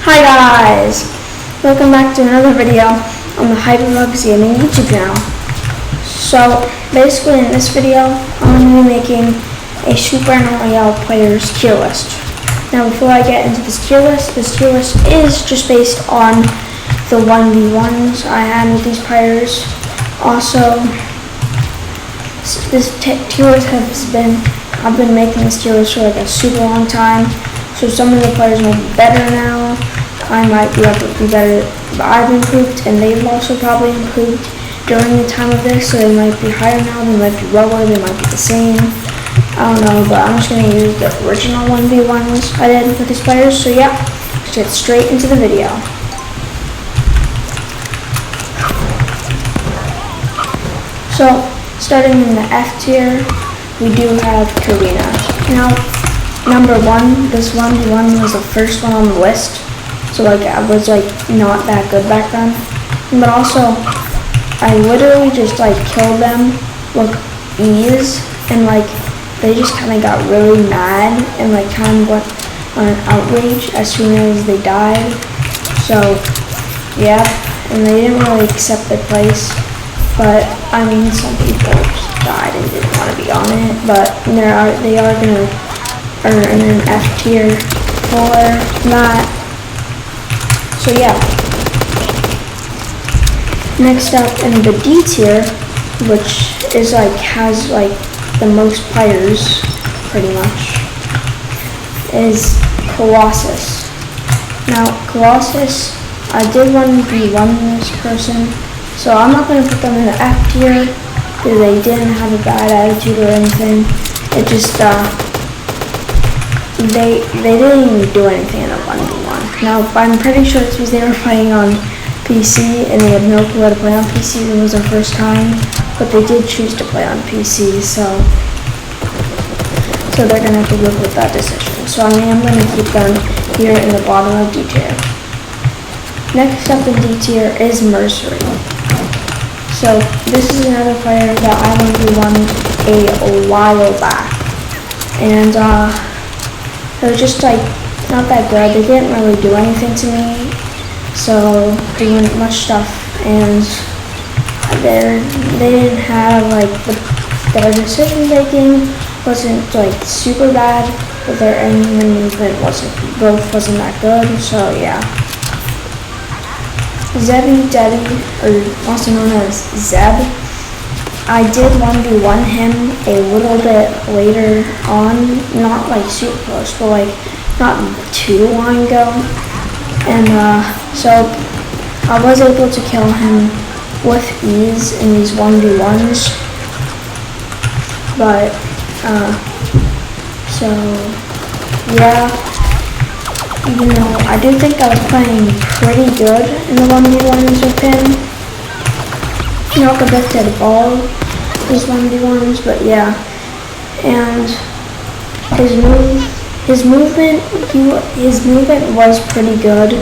Hi guys! Welcome back to another video on the HyperPugz gaming YouTube channel. So basically in this video I'm going to be making a Super and Royale players tier list. Now before I get into this tier list is just based on the 1v1s I had with these players. Also, this tier list I've been making this tier list for like a super long time. So some of the players might be better now. I might be able to be better, but I've improved and they've also probably improved during the time of this, so they might be higher now, they might be lower, they might be the same. I don't know, but I'm just going to use the original 1v1s I did with these players. So yeah, let's get straight into the video. So starting in the F tier, we do have Karina. Now, number one, this 1v1 was the first one on the list. So like I was like not that good back then, but also I literally just like killed them with ease, and like they just kind of got really mad and like kind of went on an outrage as soon as they died. So yeah, and they didn't really accept their place, but I mean some people just died and didn't want to be on it, but they are gonna earn an F tier for that. So yeah, next up in the D tier, which is like has like the most players pretty much, is Colossus. Now Colossus, I did 1v1 this person, so I'm not going to put them in the F tier because they didn't have a bad attitude or anything. It just they didn't even do anything in a 1v1. Now, I'm pretty sure it's because they were playing on PC and they had no clue how to play on PC. It was their first time, but they did choose to play on PC, so they're going to have to live with that decision. So I am going to keep them here in the bottom of D tier. Next up in D tier is Mercery. So this is another player that I 1v1 a while back, and it was just like not that good. They didn't really do anything to me, so they weren't much stuff, and they didn't have like their decision making wasn't like super bad, but their aim and movement wasn't that good. So yeah, Zebby Debbie, or also known as Zeb, I did 1v1 him a little bit later on, not like super close, but like not too long ago, and so I was able to kill him with ease in these 1v1s, but so yeah, even though I do think I was playing pretty good in the 1v1s with him, not compared to all these 1v1s, but yeah, and his movement was pretty good.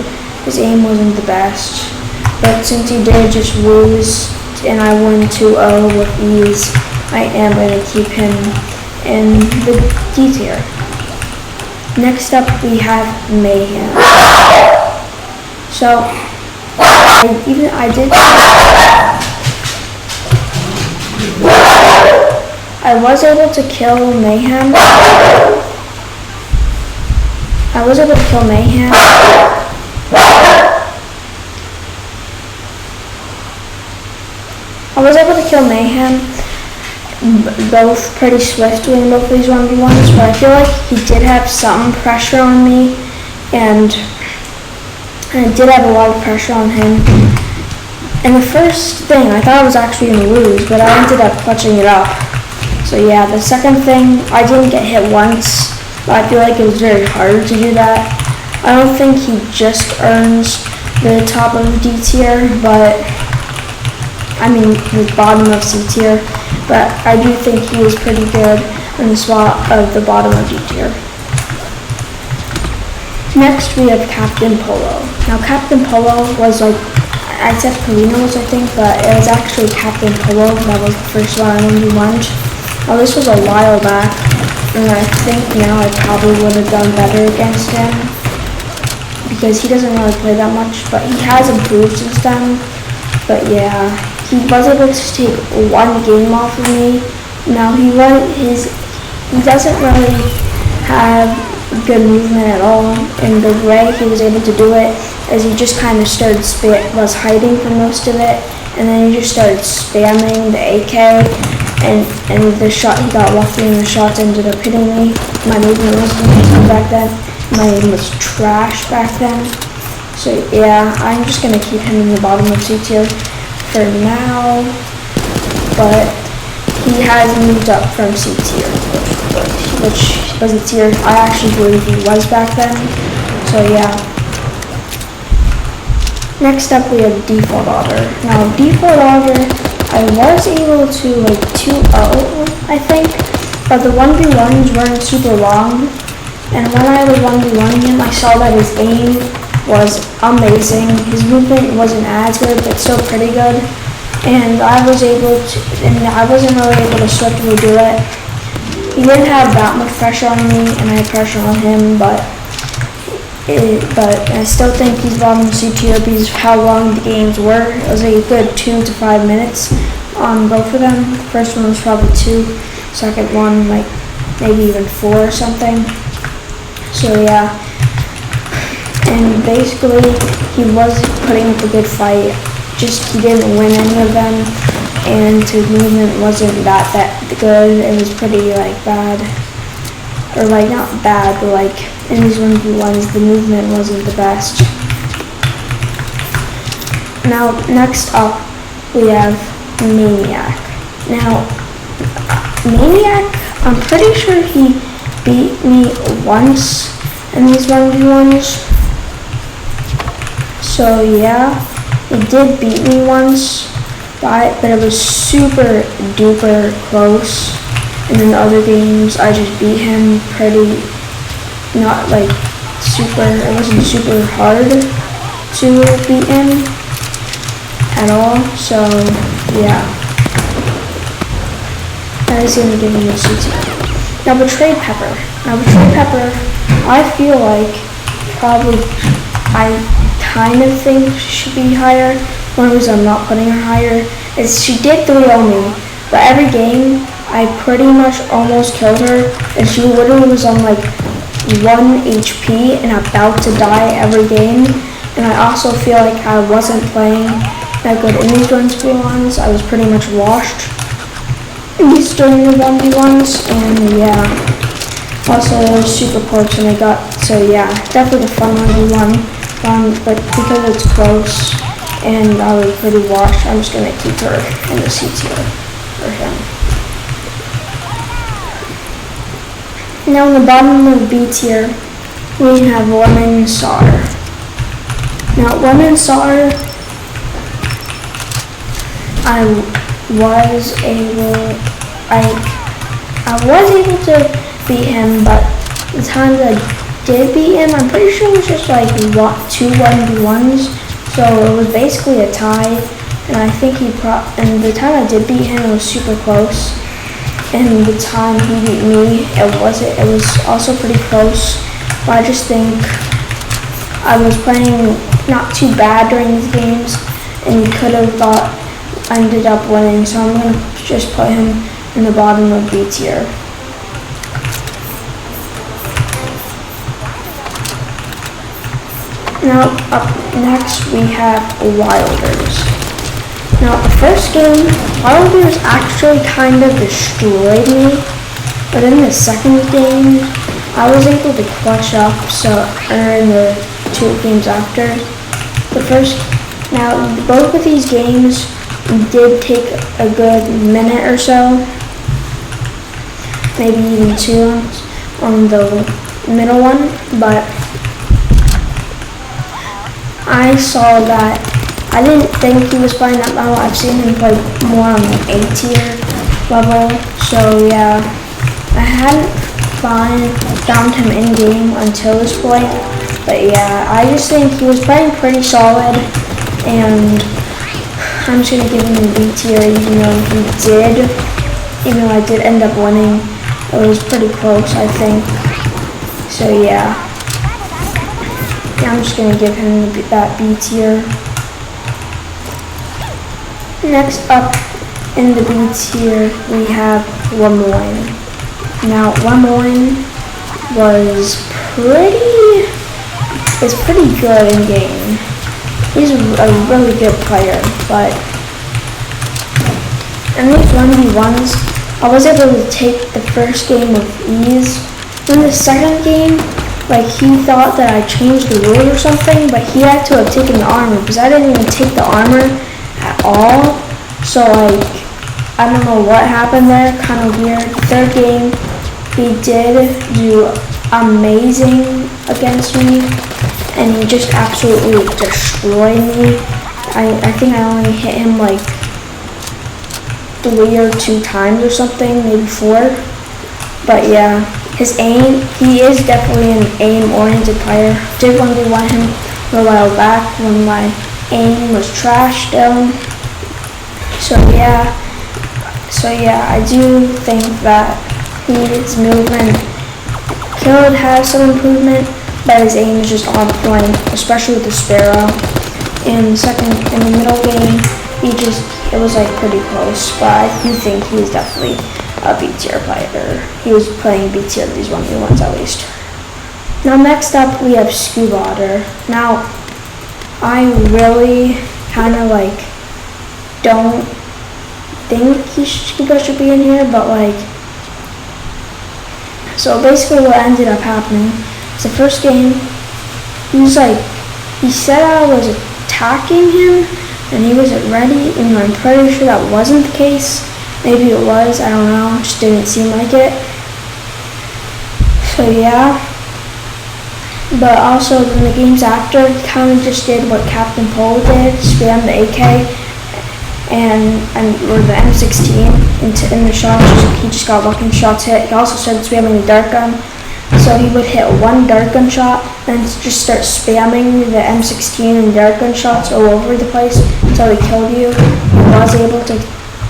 His aim wasn't the best, but since he did just lose and I won 2-0 with ease, I am going to keep him in the D tier. Next up we have Mayhem. So I was able to kill Mayhem. Both pretty swiftly in both of these 1v1s, but I feel like he did have some pressure on me, and I did have a lot of pressure on him. And the first thing, I thought I was actually going to lose, but I ended up clutching it up. So yeah, the second thing, I didn't get hit once, but I feel like it was very hard to do that. I don't think he just earns the top of D tier, but I mean the bottom of C tier, but I do think he was pretty good in the spot of the bottom of D tier. Next we have Captain Polo. Now Captain Polo was like, I said Polinos I think, but it was actually Captain Polo. That was the first one I 1v1'd. Now this was a while back, and I think now I probably would have done better against him, because he doesn't really play that much, but he has improved since then. But yeah, he was able to take one game off of me. Now he doesn't really have good movement at all, and the way he was able to do it is he just kind of was hiding for most of it, and then he just started spamming the AK, and the shot, he got lucky and the shots ended up hitting me. My movement wasn't good back then. My aim was trash back then. So yeah, I'm just gonna keep him in the bottom of C tier for now, but he has moved up from C tier, which wasn't tier. I actually believe he was back then. So yeah. Next up we have default auger. Now default auger, I was able to like 2-0, I think, but the 1v1s weren't super long. And when I was 1v1ing him, I saw that his aim was amazing. His movement wasn't as good, but still pretty good. And I wasn't really able to swiftly do it. He didn't have that much pressure on me, and I had pressure on him, but I still think he's bottom C tier because of how long the games were. It was a good 2 to 5 minutes on both of them. The first one was probably 2, second one like maybe even 4 or something. So yeah, and basically he was putting up a good fight, just he didn't win any of them, and his movement wasn't that good. It was pretty like bad, or like not bad, but like in these 1v1s the movement wasn't the best. Now next up we have Maniac. Now Maniac, I'm pretty sure he beat me once in these 1v1s. So yeah, he did beat me once, but it was super duper close. And in the other games, I just beat him pretty, not like super, it wasn't super hard to beat him at all. So yeah, that is going to give him a C tier. Now Betrayed Pepper. I feel like probably, I kind of think she should be higher. One reason I'm not putting her higher is she did 3-0 me, but every game I pretty much almost killed her, and she literally was on like 1 HP and about to die every game. And I also feel like I wasn't playing that good in these 1v1s. I was pretty much washed during the 1v1s, and yeah, also it was super close and I got, so yeah, definitely a fun 1v1, but because it's close and I was pretty washed, I'm just going to keep her in the C tier for him. Now in the bottom of B tier, we have Lemon Sar. Now Lemon Sar, I was able to beat him, but the times I did beat him, I'm pretty sure it was just like 2 1v1s, so it was basically a tie. And I think and the time I did beat him, it was super close. And the time he beat me, it was also pretty close. But I just think I was playing not too bad during these games, and could have ended up winning, so I'm going to just put him in the bottom of B tier. Now up next we have Wilders. Now the first game, Wilders actually kind of destroyed me, but in the second game I was able to clutch up, in the 2 games after. Now both of these games did take a good minute or so, maybe even 2 on the middle one, but I saw that I didn't think he was playing that well. I've seen him play more on the A tier level, so yeah, I hadn't found him in game until this point, but yeah, I just think he was playing pretty solid, and I'm just going to give him a B tier, even though I did end up winning. It was pretty close, I think. So yeah. Now I'm just gonna give him that B tier. Next up in the B tier, we have Lemoyne. Now, Lemoyne is pretty good in game. He's a really good player, but in these 1v1s, I was able to take the first game with ease. In the second game, like, he thought that I changed the rule or something, but he had to have taken the armor, because I didn't even take the armor at all. So, like, I don't know what happened there, kind of weird. Third game, he did do amazing against me, and he just absolutely destroyed me. I think I only hit him like 3 or 2 times or something, maybe 4. But yeah, his aim, he is definitely an aim-oriented player. Did 1v1 him a while back when my aim was trash still. So yeah, I do think that his movement could have some improvement, but his aim is just on point, especially with the Sparrow. In the middle game, it was like pretty close, but I do think he was definitely a B tier player. He was playing B tier these 1v1s at least. Now next up we have Scuba Otter. Now I really kind of like don't think Scuba should be in here, but like, so basically what ended up happening is the first game, he said I was attacking him and he wasn't ready, and I'm pretty sure that wasn't the case. Maybe it was, I don't know, just didn't seem like it. So yeah. But also in the games after, he kind of just did what Captain Pole did, spam the AK or the M16 in the shots. He just got lucky shots hit. He also started spamming the dart gun. So he would hit 1 dart gun shot, then just start spamming the M16 and dart gun shots all over the place until he killed you. He was able to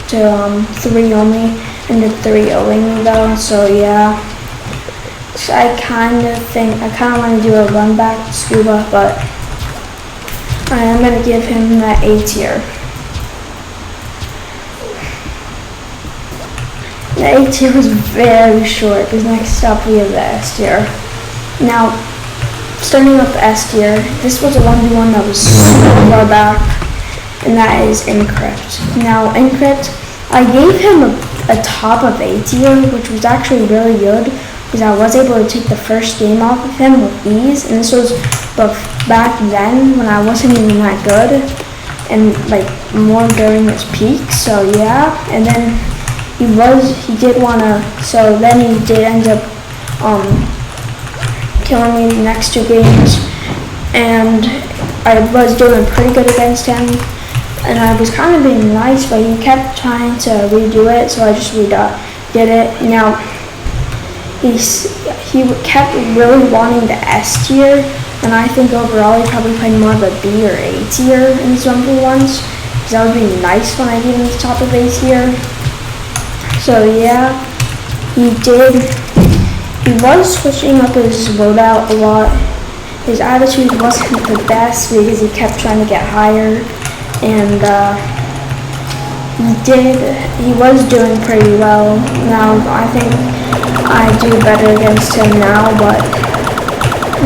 3 only, and did 3-0ing me though, so yeah. So I kind of want to do a run back to Scuba, but I am going to give him that A tier. The A tier was very short, because next up we have the S tier. Now, starting with the S tier, this was a 1v1 that was super far back, and that is Encrypt. Now, Encrypt, I gave him a top of A tier, which was actually really good, because I was able to take the first game off of him with ease, and this was back then when I wasn't even that good, and like more during his peak, so yeah. And then he did end up killing me the next 2 games, and I was doing pretty good against him, and I was kind of being nice, but he kept trying to redo it, so I just did it. Now, he kept really wanting the S tier, and I think overall he probably played more of a B or A tier in these 1v1s, because that would be nice when I gave him the top of A tier. So yeah, he was switching up his loadout a lot. His attitude wasn't the best because he kept trying to get higher, and he was doing pretty well. Now I think I do better against him now, but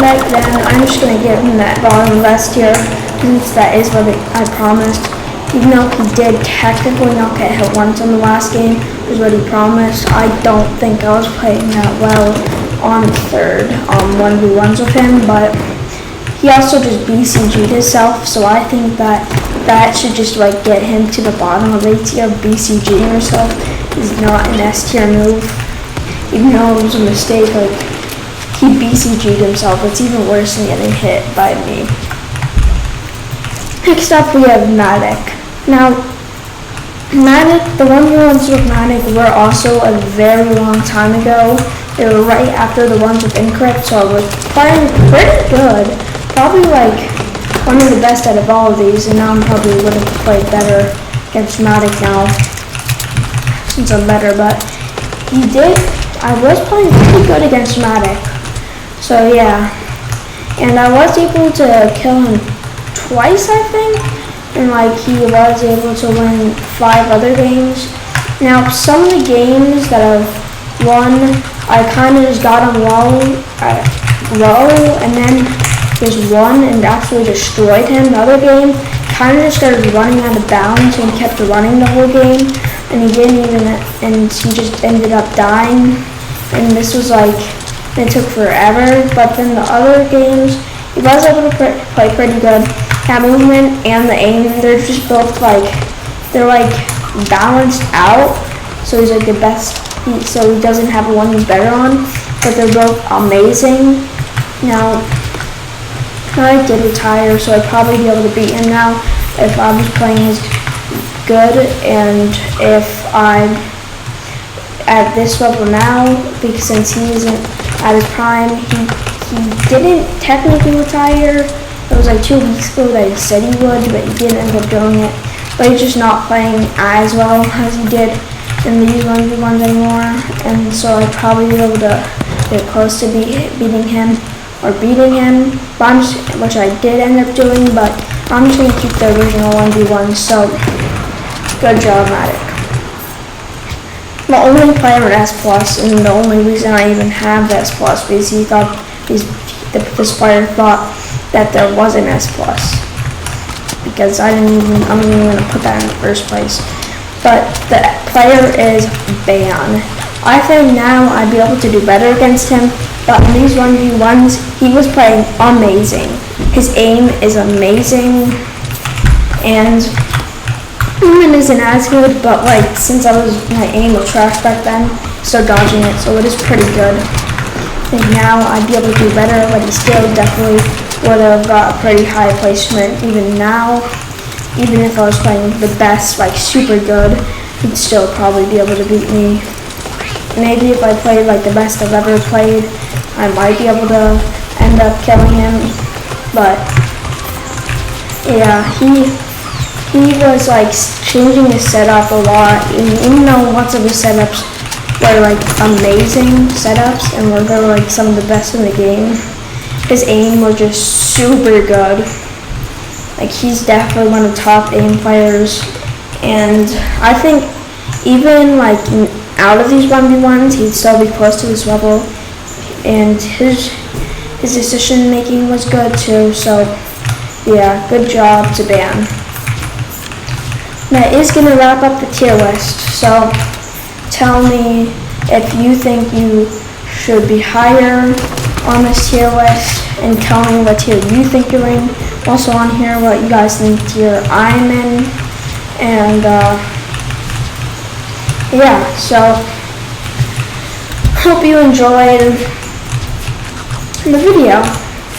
back then I'm just going to give him that bottom last tier, since that is what I promised. Even though he did technically not get hit once in the last game, which is what he promised, I don't think I was playing that well on third 1v1s with him, but he also just BCG'd himself, so I think that should just like get him to the bottom of A tier. BCGing yourself is not an S tier move, even though it was a mistake. Like, he BCG'd himself. It's even worse than getting hit by me. Next up we have Matic. Now, Matic, the 1v1s with Matic were also a very long time ago. They were right after the ones with Encrypt, so I was playing pretty good. Probably like one of the best out of all of these, and now I'm probably would have played better against Matic now, since I'm better, but I was playing pretty good against Matic. So yeah, and I was able to kill him twice, I think, and like he was able to win 5 other games. Now some of the games that I've won, I kind of just got him low, and then just won and actually destroyed him. The other game kind of just started running out of bounds and kept running the whole game, and he didn't even, and he just ended up dying. And this was like, it took forever. But then the other games, he was able to play pretty good. That movement and the aim, they're just both like, they're like balanced out. So he's like the best. So he doesn't have one he's better on, but they're both amazing. Now, I did retire, so I'd probably be able to beat him now if I was playing as good, and if I'm at this level now, because since he isn't at his prime, he didn't technically retire. It was like 2 weeks ago that he said he would, but he didn't end up doing it. But he's just not playing as well as he did in these 1v1s anymore, and so I'd probably be able to get close to beating him, which I did end up doing, but I'm just going to keep the original 1v1, so good job, Matic. The only player with S+, and the only reason I even have the S+, because he thought, this player thought that there was an S+, because I'm not even going to put that in the first place. But the player is Ban. I think now I'd be able to do better against him, but in these 1v1s, he was playing amazing. His aim is amazing, and movement isn't as good, but like, since my aim was trash back then, still dodging it, so it is pretty good. I think now I'd be able to do better, but he still definitely would have got a pretty high placement. Even now, even if I was playing the best, like super good, he'd still probably be able to beat me. Maybe if I played like the best I've ever played, I might be able to end up killing him. But yeah, he was like changing his setup a lot, and even though lots of his setups were like amazing setups and they were like some of the best in the game, his aim was just super good. Like, he's definitely one of the top aim players, and I think even like out of these 1v1s, he'd still be close to this level, and his decision making was good too. So yeah, good job to Ban. That is gonna wrap up the tier list. So tell me if you think you should be higher on this tier list, and tell me what tier you think you're in. Also on here, what you guys think tier I'm in, and yeah, so hope you enjoyed the video,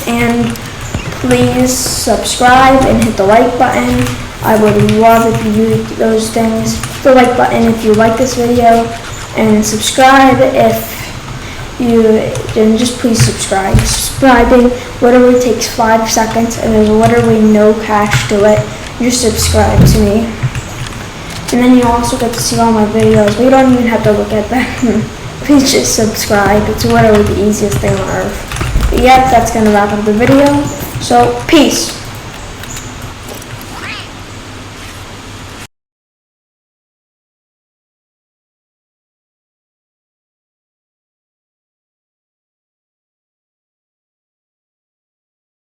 and please subscribe and hit the like button. I would love if you do those things. Hit the like button if you like this video, and subscribe if you didn't. Just please subscribe. Subscribing literally takes 5 seconds, and there's literally no cash to it. Just subscribe to me, and then you also get to see all my videos. We don't even have to look at them. Please just subscribe. It's literally the easiest thing on earth. But yeah, that's gonna wrap up the video. So peace.